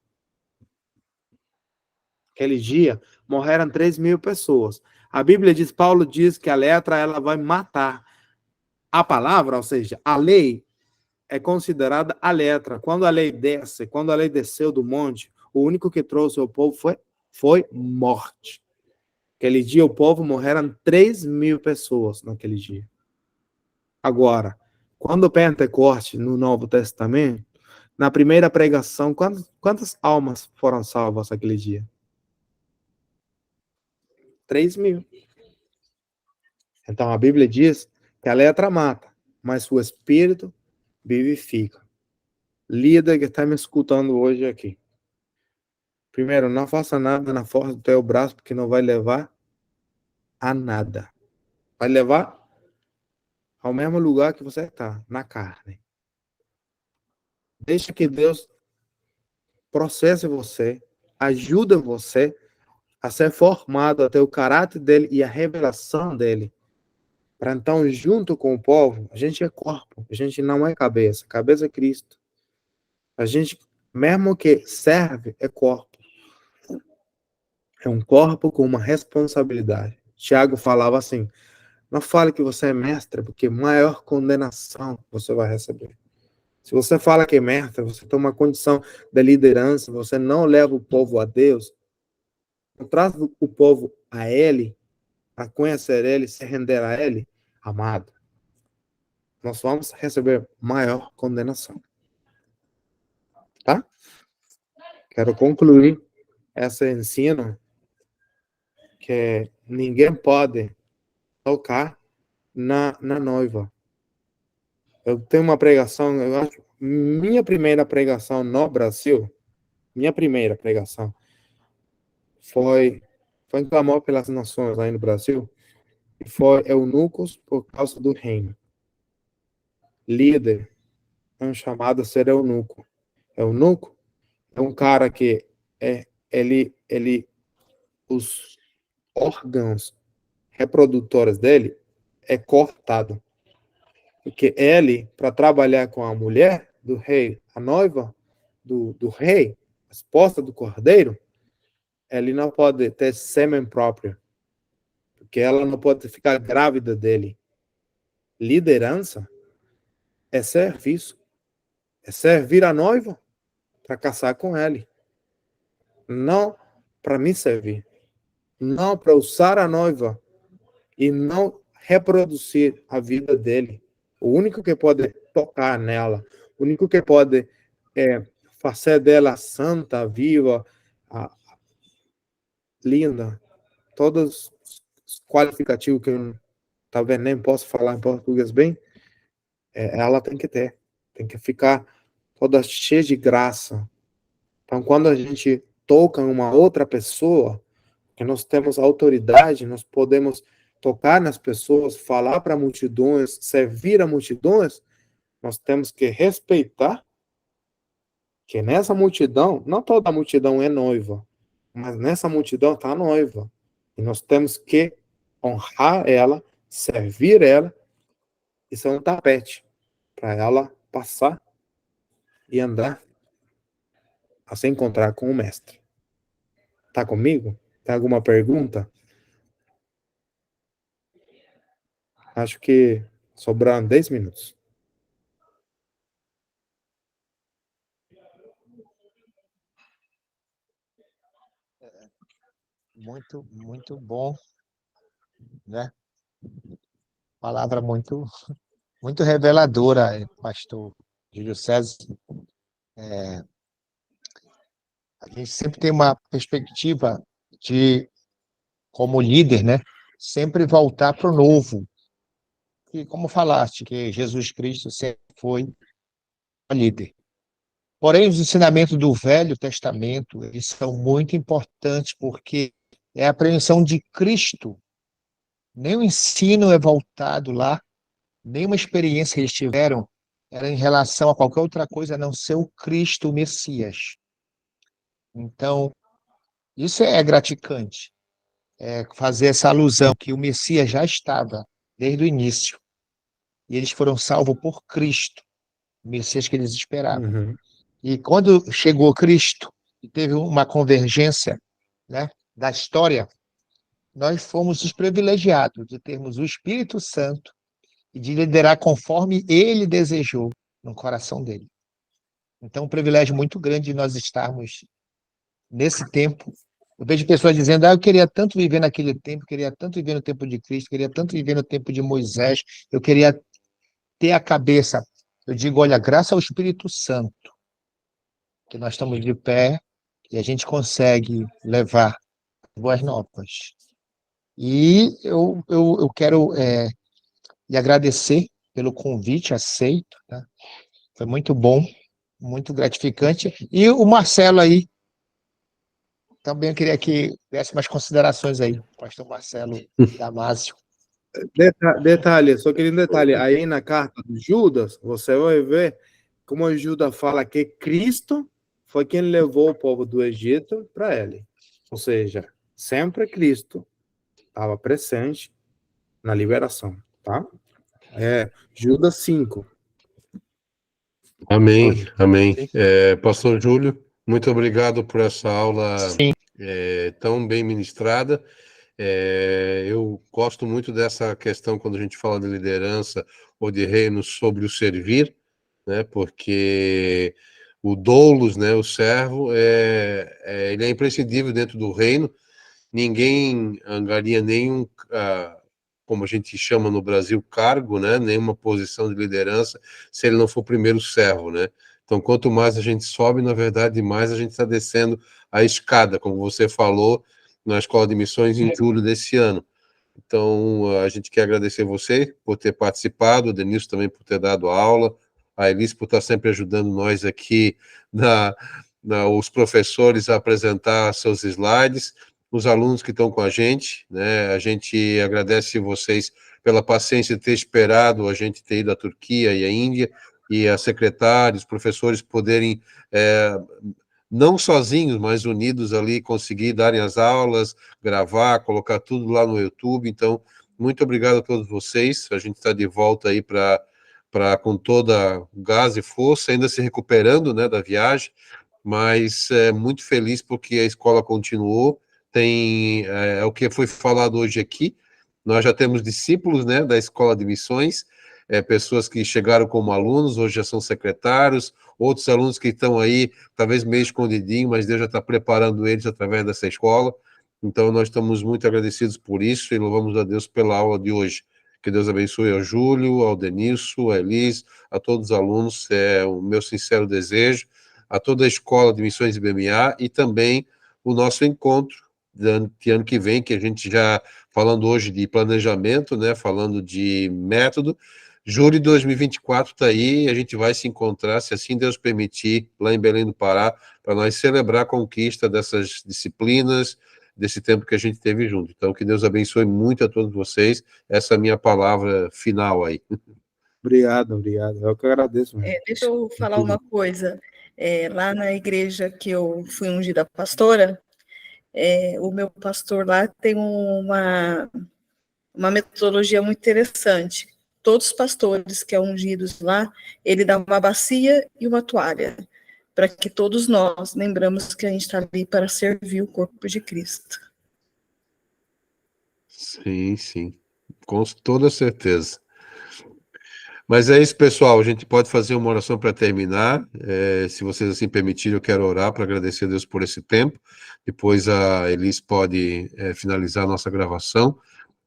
Aquele dia, morreram 3.000 pessoas. A Bíblia diz, Paulo diz que a letra ela vai matar. A palavra, ou seja, a lei, é considerada a letra. Quando a lei desce, quando a lei desceu do monte, o único que trouxe ao povo foi morte. Aquele dia o povo morreram 3.000 pessoas naquele dia. Agora, quando o Pentecoste no Novo Testamento, na primeira pregação, quantas almas foram salvas naquele dia? 3.000. Então a Bíblia diz que a letra mata, mas o Espírito vivifica. Líder que está me escutando hoje aqui. Primeiro, não faça nada na força do teu braço, porque não vai levar a nada. Vai levar ao mesmo lugar que você está, na carne. Deixa que Deus processe você, ajude você a ser formado, a ter o caráter dele e a revelação dele, para então, junto com o povo, a gente é corpo, a gente não é cabeça. Cabeça é Cristo. A gente, mesmo que serve, é corpo. É um corpo com uma responsabilidade. Tiago falava assim: não fale que você é mestre, porque maior condenação você vai receber. Se você fala que é mestre, você tem uma condição de liderança, você não leva o povo a Deus, não traz o povo a Ele, a conhecer Ele, se render a Ele, amado, nós vamos receber maior condenação. Tá? Quero concluir esse ensino que ninguém pode tocar na noiva. Eu tenho uma pregação, eu acho, minha primeira pregação no Brasil, minha primeira pregação, foi em clamor pelas nações lá no Brasil, e foi eunucos por causa do reino. Líder é um chamado a ser eunuco. Eunuco é um cara que os órgãos reprodutores dele é cortado. Porque ele, para trabalhar com a mulher do rei, a noiva do rei, a esposa do cordeiro, ele não pode ter sêmen próprio. Porque ela não pode ficar grávida dele. Liderança é serviço. É servir a noiva para casar com ele. Não para me servir. Não para usar a noiva e não reproduzir a vida dele. O único que pode tocar nela, o único que pode fazer dela santa, viva, linda, todos os qualificativos que eu talvez nem posso falar em português bem, ela tem que ter. Tem que ficar toda cheia de graça. Então, quando a gente toca em uma outra pessoa, que nós temos autoridade, nós podemos tocar nas pessoas, falar para multidões, servir a multidões, nós temos que respeitar que nessa multidão, não toda a multidão é noiva, mas nessa multidão está a noiva. E nós temos que honrar ela, servir ela, e ser um tapete para ela passar e andar a se encontrar com o mestre. Tá comigo? Tem alguma pergunta? Acho que sobraram 10 minutos. Muito, muito bom, né? Palavra muito, muito reveladora, pastor Júlio César. A gente sempre tem uma perspectiva de, como líder, né? Sempre voltar para o novo. E como falaste, que Jesus Cristo sempre foi líder. Porém, os ensinamentos do Velho Testamento, eles são muito importantes, porque é a apreensão de Cristo. Nem o ensino é voltado lá, nenhuma experiência que eles tiveram era em relação a qualquer outra coisa a não ser o Cristo, o Messias. Então, isso é gratificante, fazer essa alusão que o Messias já estava desde o início, e eles foram salvos por Cristo, o Messias que eles esperavam. Uhum. E quando chegou Cristo e teve uma convergência, né, da história, nós fomos os privilegiados de termos o Espírito Santo e de liderar conforme ele desejou no coração dele. Então, um privilégio muito grande de nós estarmos nesse tempo. Eu vejo pessoas dizendo: eu queria tanto viver naquele tempo, queria tanto viver no tempo de Cristo, queria tanto viver no tempo de Moisés, eu queria ter a cabeça. Eu digo: olha, graças ao Espírito Santo, que nós estamos de pé e a gente consegue levar boas novas. E eu quero lhe agradecer pelo convite aceito, tá? Foi muito bom, muito gratificante. E o Marcelo aí, também eu queria que desse umas considerações aí, pastor Marcelo Damásio. Detalhe, só queria um detalhe. Aí na carta de Judas, você vai ver como Judas fala que Cristo foi quem levou o povo do Egito para ele. Ou seja, sempre Cristo estava presente na liberação. tá? Judas 5. Amém, amém. Sim. Pastor Júlio, muito obrigado por essa aula Sim. tão bem ministrada. Eu gosto muito dessa questão quando a gente fala de liderança ou de reino sobre o servir, né? Porque o doulos, né, o servo, ele é imprescindível dentro do reino. Ninguém angaria nenhum, como a gente chama no Brasil, cargo, né? Nenhuma posição de liderança, se ele não for primeiro servo, né? Então, quanto mais a gente sobe, na verdade, mais a gente está descendo a escada, como você falou, na Escola de Missões em julho desse ano. Então, a gente quer agradecer você por ter participado, o Denilson também por ter dado aula, a Elis por estar sempre ajudando nós aqui, os professores a apresentar seus slides, os alunos que estão com a gente, né? A gente agradece vocês pela paciência de ter esperado a gente ter ido à Turquia e à Índia, e a secretários, professores poderem, não sozinhos, mas unidos ali, conseguir darem as aulas, gravar, colocar tudo lá no YouTube. Então, muito obrigado a todos vocês. A gente está de volta aí com toda gás e força, ainda se recuperando, né, da viagem, mas muito feliz porque a escola continuou. Tem o que foi falado hoje aqui. Nós já temos discípulos, né, da Escola de Missões, pessoas que chegaram como alunos, hoje já são secretários, outros alunos que estão aí, talvez meio escondidinho, mas Deus já está preparando eles através dessa escola. Então, nós estamos muito agradecidos por isso e louvamos a Deus pela aula de hoje. Que Deus abençoe ao Júlio, ao Denilson, a Elis, a todos os alunos, é o meu sincero desejo, a toda a Escola de Missões IBMA e também o nosso encontro de ano que vem, que a gente já, falando hoje de planejamento, né, falando de método, julho de 2024 está aí, a gente vai se encontrar, se assim Deus permitir, lá em Belém do Pará, para nós celebrar a conquista dessas disciplinas, desse tempo que a gente teve junto. Então, que Deus abençoe muito a todos vocês. Essa é a minha palavra final aí. Obrigado. Eu que agradeço. Deixa eu falar uma coisa. Lá na igreja que eu fui ungida pastora, o meu pastor lá tem uma metodologia muito interessante. Todos os pastores que são ungidos lá, ele dá uma bacia e uma toalha, para que todos nós lembramos que a gente está ali para servir o corpo de Cristo. Sim, sim, com toda certeza. Mas é isso, pessoal. A gente pode fazer uma oração para terminar. Se vocês assim permitirem, eu quero orar para agradecer a Deus por esse tempo. Depois a Elis pode finalizar a nossa gravação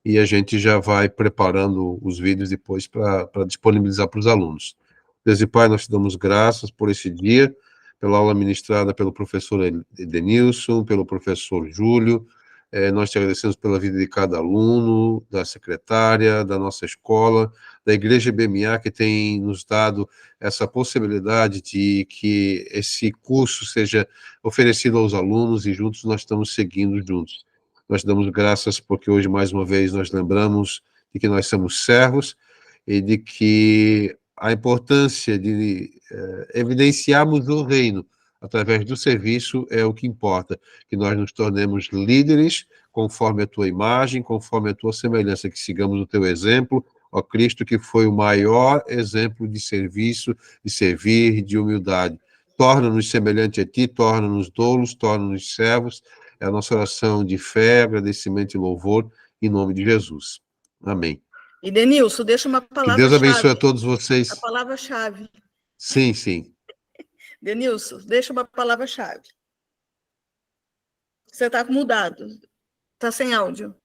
e a gente já vai preparando os vídeos depois para disponibilizar para os alunos. Deus e Pai, nós te damos graças por esse dia, pela aula ministrada pelo professor Edenilson, pelo professor Júlio. Nós te agradecemos pela vida de cada aluno, da secretária, da nossa escola, da Igreja BMA, que tem nos dado essa possibilidade de que esse curso seja oferecido aos alunos e juntos nós estamos seguindo juntos. Nós damos graças porque hoje, mais uma vez, nós lembramos de que nós somos servos e de que a importância de evidenciarmos o reino através do serviço é o que importa, que nós nos tornemos líderes conforme a tua imagem, conforme a tua semelhança, que sigamos o teu exemplo, ó Cristo, que foi o maior exemplo de serviço, de servir, de humildade. Torna-nos semelhante a ti, torna-nos doulos, torna-nos servos. É a nossa oração de fé, agradecimento e louvor, em nome de Jesus. Amém. E, Denilson, deixa uma palavra-chave. Que Deus abençoe a todos vocês. A palavra-chave. Sim, sim. Denilson, deixa uma palavra-chave. Você está mudado. Está sem áudio.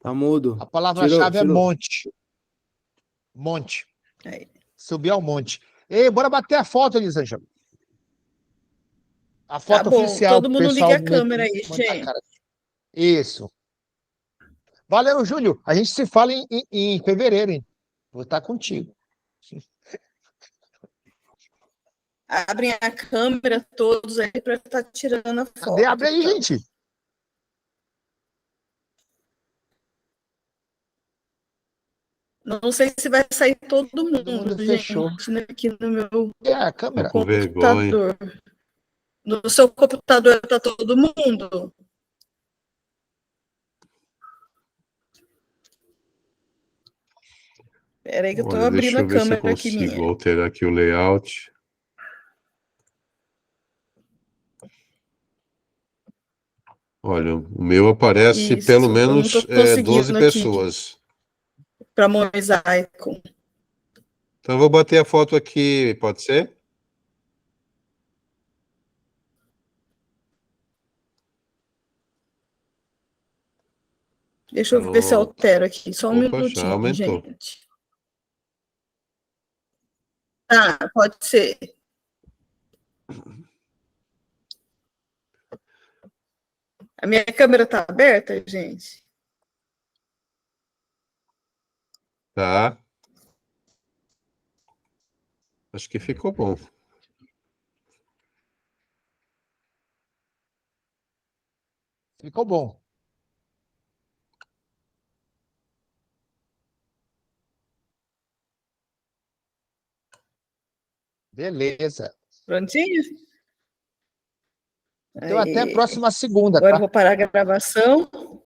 Tá mudo. A palavra-chave é Tirou. monte. Monte. Aí. Subir ao monte. Ei, bora bater a foto, Elisângela. A foto Tá bom, oficial. todo mundo liga a câmera aí, gente. Isso. Valeu, Júlio. A gente se fala em fevereiro, hein? Vou estar contigo. Abrem a câmera todos aí para estar tirando a foto. Abre aí, gente. Não sei se vai sair todo mundo, gente. Fechou. Aqui no meu A câmera. Com computador. No seu computador está todo mundo? Espera aí que eu estou Olha, abrindo deixa a eu ver se eu câmera aqui consigo minha. alterar aqui o layout. Olha, o meu aparece pelo Isso, eu não estou menos 12 conseguindo aqui pessoas. para mosaico. Então eu vou bater a foto aqui, pode ser? Deixa eu ver se eu Pronto. altero aqui. Só um Opa, já minutinho, aumentou. gente. Tá, pode ser. A minha câmera tá aberta, gente? Tá. Acho que ficou bom. Ficou bom. Beleza. Prontinho? Então, até a Aí. próxima segunda, Agora eu tá? vou parar a gravação.